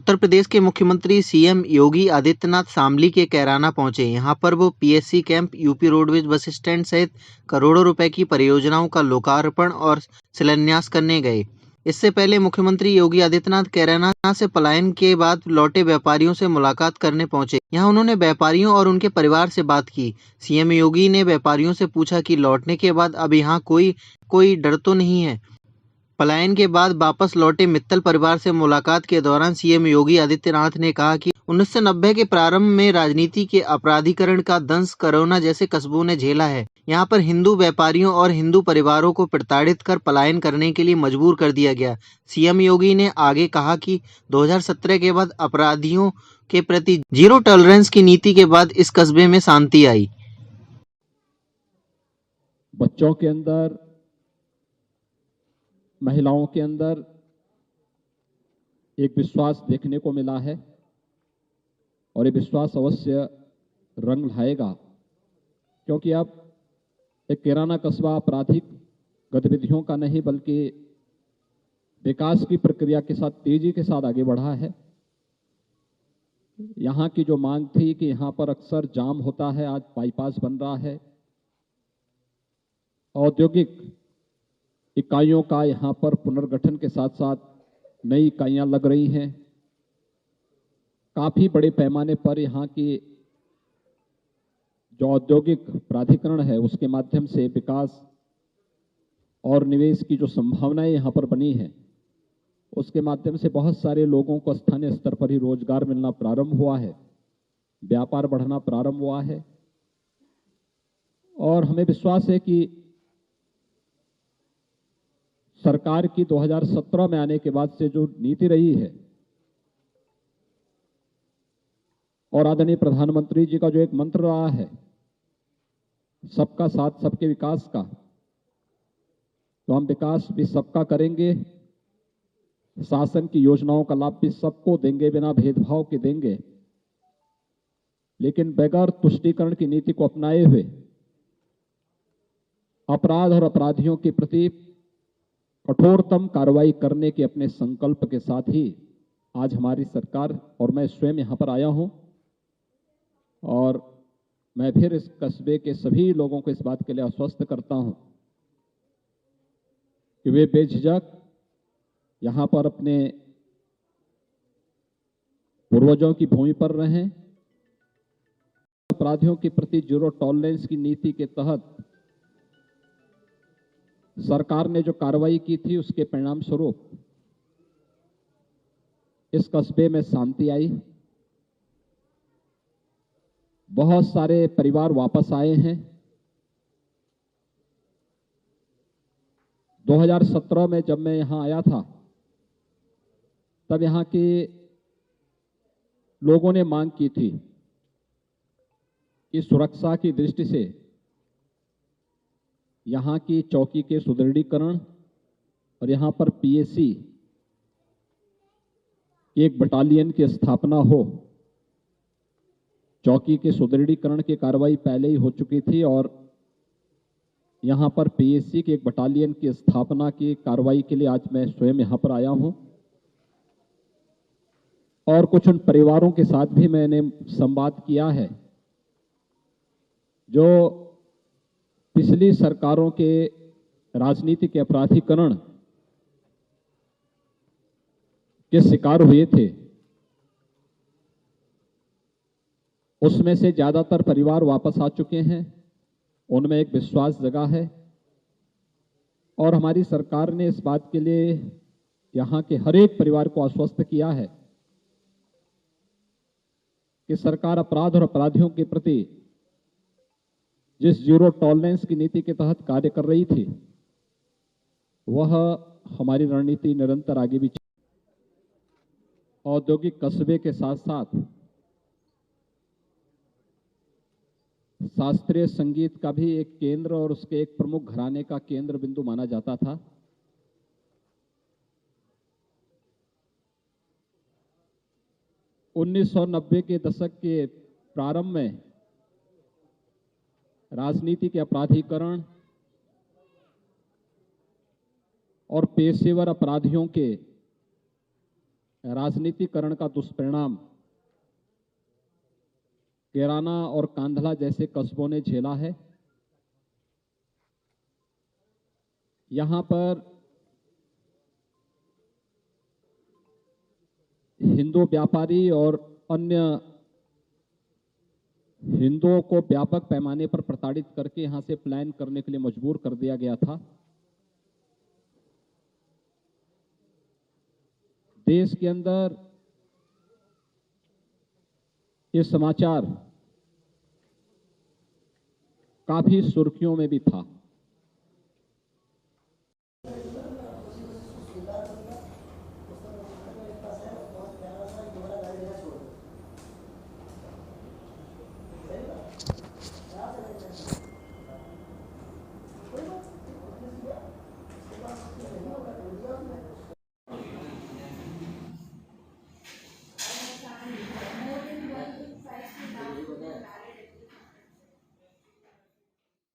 उत्तर प्रदेश के मुख्यमंत्री सीएम योगी आदित्यनाथ शामली के कैराना पहुंचे। यहां पर वो PSC camp, UP roadways bus stand सहित करोड़ों रुपए की परियोजनाओं का लोकार्पण और शिलान्यास करने गए। इससे पहले मुख्यमंत्री योगी आदित्यनाथ कैराना से पलायन के बाद लौटे व्यापारियों से मुलाकात करने पहुंचे। यहां उन्होंने व्यापारियों और उनके परिवार से बात की। सीएम योगी ने व्यापारियों से पूछा कि लौटने के बाद अब यहाँ कोई डर तो नहीं है। पलायन के बाद वापस लौटे मित्तल परिवार से मुलाकात के दौरान सीएम योगी आदित्यनाथ ने कहा कि 1990 के प्रारंभ में राजनीति के अपराधीकरण का दंश कोरोना जैसे कस्बों ने झेला है। यहाँ पर हिंदू व्यापारियों और हिंदू परिवारों को प्रताड़ित कर पलायन करने के लिए मजबूर कर दिया गया। सीएम योगी ने आगे कहा कि 2017 के बाद अपराधियों के प्रति जीरो टॉलरेंस की नीति के बाद इस कस्बे में शांति आई। बच्चों के अंदर, महिलाओं के अंदर एक विश्वास देखने को मिला है और ये विश्वास अवश्य रंग लाएगा, क्योंकि अब एक किराना कस्बा आपराधिक गतिविधियों का नहीं बल्कि विकास की प्रक्रिया के साथ तेजी के साथ आगे बढ़ा है। यहाँ की जो मांग थी कि यहाँ पर अक्सर जाम होता है, आज बाईपास बन रहा है। औद्योगिक इकाइयों का यहाँ पर पुनर्गठन के साथ साथ नई इकाइयाँ लग रही हैं। काफ़ी बड़े पैमाने पर यहाँ की जो औद्योगिक प्राधिकरण है उसके माध्यम से विकास और निवेश की जो संभावनाएं यहाँ पर बनी हैं, उसके माध्यम से बहुत सारे लोगों को स्थानीय स्तर पर ही रोजगार मिलना प्रारंभ हुआ है, व्यापार बढ़ना प्रारंभ हुआ है। और हमें विश्वास है कि सरकार की 2017 में आने के बाद से जो नीति रही है और आदरणीय प्रधानमंत्री जी का जो एक मंत्र रहा है, सबका साथ सबके विकास का, तो हम विकास भी सबका करेंगे, शासन की योजनाओं का लाभ भी सबको देंगे, बिना भेदभाव के देंगे, लेकिन बगैर तुष्टीकरण की नीति को अपनाए हुए अपराध और अपराधियों के प्रति कठोरतम कार्रवाई करने के अपने संकल्प के साथ ही आज हमारी सरकार और मैं स्वयं यहाँ पर आया हूँ। और मैं फिर इस कस्बे के सभी लोगों को इस बात के लिए आश्वस्त करता हूँ कि वे बेझिझक यहाँ पर अपने पूर्वजों की भूमि पर रहें। अपराधियों के प्रति जीरो टॉलरेंस की नीति के तहत सरकार ने जो कार्रवाई की थी, उसके परिणाम स्वरूप इस कस्बे में शांति आई। बहुत सारे परिवार वापस आए हैं। 2017 में जब मैं यहाँ आया था, तब यहाँ के लोगों ने मांग की थी कि सुरक्षा की दृष्टि से यहाँ की चौकी के सुदृढ़ीकरण और यहाँ पर पीएसी की एक बटालियन की स्थापना हो। चौकी के सुदृढ़ीकरण की कार्रवाई पहले ही हो चुकी थी और यहाँ पर पीएसी की एक बटालियन की स्थापना की कार्रवाई के लिए आज मैं स्वयं यहाँ पर आया हूँ। और कुछ उन परिवारों के साथ भी मैंने संवाद किया है जो पिछली सरकारों के राजनीतिक अपराधीकरण के शिकार हुए थे। उसमें से ज्यादातर परिवार वापस आ चुके हैं, उनमें एक विश्वास जगा है और हमारी सरकार ने इस बात के लिए यहाँ के हर एक परिवार को आश्वस्त किया है कि सरकार अपराध और अपराधियों के प्रति जिस जीरो टॉलरेंस की नीति के तहत कार्य कर रही थी, वह हमारी रणनीति निरंतर आगे भी औद्योगिक कस्बे के साथ साथ शास्त्रीय संगीत का भी एक केंद्र और उसके एक प्रमुख घराने का केंद्र बिंदु माना जाता था। उन्नीस सौ 1990 के दशक के प्रारंभ में राजनीति के अपराधीकरण और पेशेवर अपराधियों के राजनीतिकरण का दुष्परिणाम कैराना और कांधला जैसे कस्बों ने झेला है। यहां पर हिंदू व्यापारी और अन्य हिंदुओं को व्यापक पैमाने पर प्रताड़ित करके यहां से पलायन करने के लिए मजबूर कर दिया गया था। देश के अंदर ये समाचार काफी सुर्खियों में भी था।